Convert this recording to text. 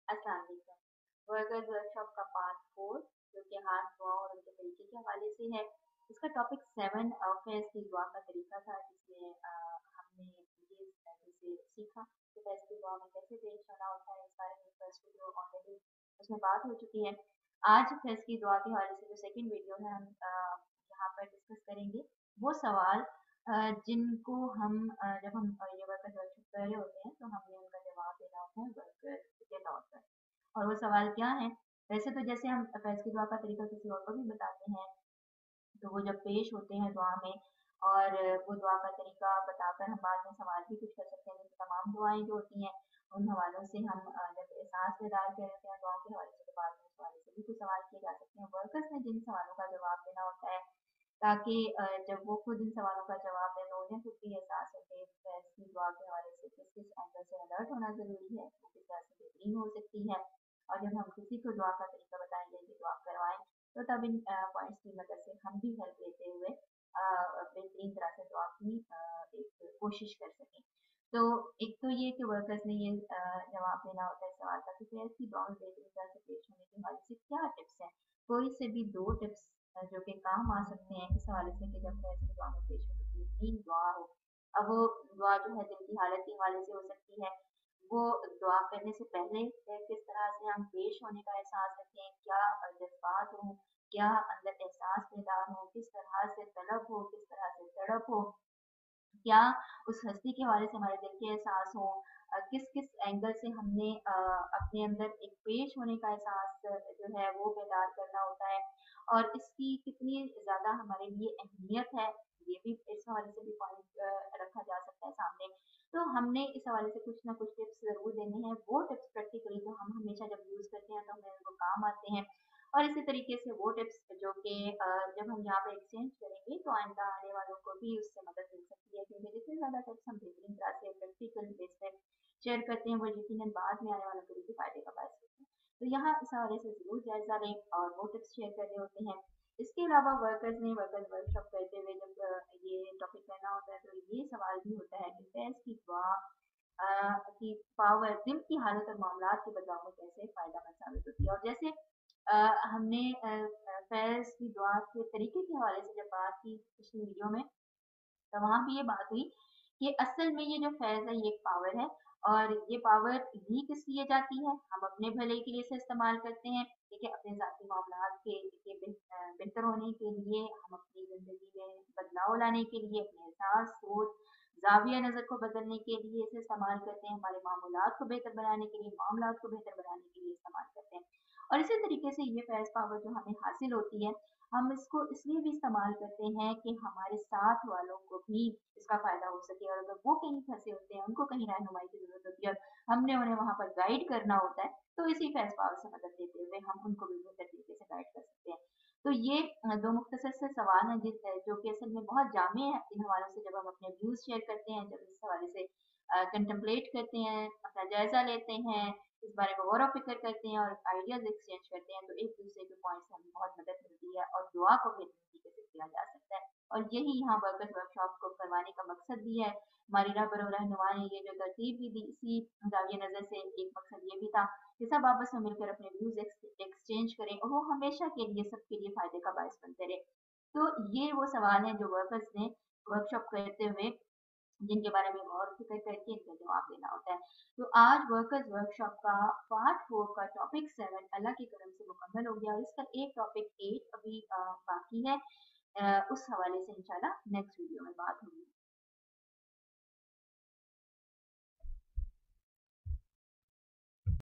अस्सलाम वालेकुम। Workers workshop का पार्ट 4 जो कि हाथ दुआ और उनके तरीके के हवाले से है। इसका टॉपिक 7 फैज़ की दुआ का तरीका था, जिसमें हमने ये जैसे सीखा कि फैज़ की दुआ में कैसे पेश आना होता है। इस बारे में फर्स्ट वीडियो ऑलरेडी उसमें बात हो चुकी है। आज फैज़ की दुआ के हवाले से जो सेकंड वीडियो है, हम यहाँ पर डिस्कस करेंगे वो सवाल जिनको हम जब हम ये वर्कर्स वर्कशॉप कर रहे होते हैं तो हमने उनका जवाब देना होता है वर्कर के तौर पर। और वो सवाल क्या है? वैसे तो जैसे हम फैज़ की दुआ का तरीका किसी और को भी बताते हैं, तो वो जब पेश होते हैं दुआ में और वो दुआ का तरीका बताकर हम बाद में सवाल भी कुछ कर सकते हैं। जैसे तमाम दुआएं जो होती हैं उन हवालों से हम जब एहसास बेदार करते हैं दुआओं के हवाले से, तो बाद में उस हवाले से भी कुछ सवाल किए जा सकते हैं। वर्कर्स ने जिन सवालों का जवाब देना होता है, ताकि जब वो खुद इन सवालों का जवाब दें तो उन्हें खुद भी एहसास हो कि फैज़ की दुआ के हवाले से किस किस एंगल से अलर्ट होना ज़रूरी है, वो किस तरह से बेहतरीन हो सकती है। और जब हम किसी को दुआ का तरीका बताएंगे कि दुआ करवाएं, तो तब इन पॉइंट्स की मदद से हम भी हेल्प लेते हुए बेहतरीन तरह से दुआ की एक कोशिश कर सकें। तो एक तो ये कि वर्कर्स ने ये जवाब देना होता है सवाल का कि फैज़ की दुआ में बेहतरीन तरह से पेश होने के हवाले से क्या टिप्स हैं। कोई से भी 2 टिप्स जो कि काम आ सकते हैं इस हवाले से कि जब फैज़ की दुआ में पेश हो तो बेहतरीन दुआ हो। अब वो दुआ जो है दिल की हालत के हवाले से हो सकती है। वो दुआ करने से पहले किस तरह से हम पेश होने का एहसास रखें, क्या जज़्बात हों, क्या अंदर एहसास पैदा हो, किस तरह से तलब हो, किस तरह से तड़प हो, क्या उस हस्ती के हवाले से हमारे दिल के एहसास हों, किस-किस एंगल से हमने अपने अंदर एक पेश होने का एहसास जो है वो बेदार करना होता है, और इसकी कितनी ज़्यादा हमारे लिए अहमियत है, ये भी इस हवाले से भी पॉइंट रखा जा सकता है सामने। तो हमने इस हवाले से कुछ ना कुछ टिप्स ज़रूर देने हैं। वो टिप्स प्रैक्टिकली तो हम हमेशा जब यूज़ करते हैं तो हमें वो काम आते हैं, और इसी तरीके से वो टिप्स जो कि जब हम यहाँ पे एक्सचेंज करेंगे तो आइंदा आने वालों को भी उससे मदद मिल सकती है, क्योंकि जितनी ज़्यादा टिप्स हम बेहतरीन तरह से प्रैक्टिकल बेस पे शेयर करते हैं, वो यकीनन बाद में आने वालों के लिए भी फायदे का बायस होता है। तो यहाँ इस हवाले से ज़रूर जायज़ा लें और वो टिप्स शेयर कर रहे होते हैं। इसके अलावा वर्कर्स ने वर्कर्स वर्कशॉप करते हुए जब ये टॉपिक करना होता है, तो ये सवाल भी होता है कि फैज़ की दुआ की पावर दिल की हालत और मामलात के बदलाव में कैसे फ़ायदेमंद साबित होती है। और जैसे हमने फैज़ की दुआ के तरीके के हवाले से जब बात की पिछली वीडियो में, तो वहाँ भी ये बात हुई कि असल में ये जो फैज़ है ये एक पावर है, और ये पावर ली किस लिए जाती है? हम अपने भले के लिए इसे इस्तेमाल करते हैं, ठीक है? अपने ज़ाती मामलात के बेहतर होने के लिए, हम अपनी ज़िंदगी में बदलाव लाने के लिए, अपने एहसास, सोच, ज़ाविया नज़र को बदलने के लिए इसे इस्तेमाल करते हैं, हमारे मामूलात को बेहतर बनाने के लिए, मामलात को बेहतर बनाने के लिए इस्तेमाल करते हैं। और इसी तरीके से ये फैज़ पावर जो हमें हासिल होती है, हम इसको इसलिए भी इस्तेमाल करते हैं कि हमारे साथ वालों को भी इसका फ़ायदा हो सके, और अगर वो कहीं फँसे होते हैं, उनको कहीं रहनुमाई की ज़रूरत होती है और हमने उन्हें वहाँ पर गाइड करना होता है, तो इसी फैज़ पावर से मदद लेते हुए हम उनको भी बेहतर तरीके से गाइड कर सकते हैं। तो ये 2 मुख्तसर से सवाल हैं जो कि असल में बहुत जामे हैं। इन हवालों से जब हम अपने व्यूज़ शेयर करते हैं, जब इस हवाले से कंटेम्पलेट करते हैं, अपना जायज़ा लेते हैं, इस बारे में गौर व फ़िक्र करते हैं और आइडियाज़ एक्सचेंज करते हैं, तो एक-दूसरे के पॉइंट से हमें बहुत मदद मिलती है और दुआ को बेहतर तरीके से किया जा सकता है। और यही यहाँ वर्कर्स वर्कशॉप को करवाने का मकसद भी है। हमारी रहबर रहनुमा ने ये जो तरतीब भी दी, इसी ज़ाविये नज़र से एक मकसद ये भी था कि सब आपस में मिलकर अपने व्यूज़ एक्सचेंज करें और वो हमेशा के लिए सबके लिए फ़ायदे का बायस बनते रहे। तो ये वो सवाल हैं जो वर्कर्स ने वर्कशॉप करते हुए, जिनके बारे में गौर फ़िक्र करके इनका जवाब देना होता है। तो आज वर्कर्स वर्कशॉप का पार्ट 4 का टॉपिक 7 अल्लाह के करम से मुकम्मल हो गया, और इसका एक टॉपिक 8 अभी बाकी है। उस हवाले से इंशाल्लाह नेक्स्ट वीडियो में बात होगी।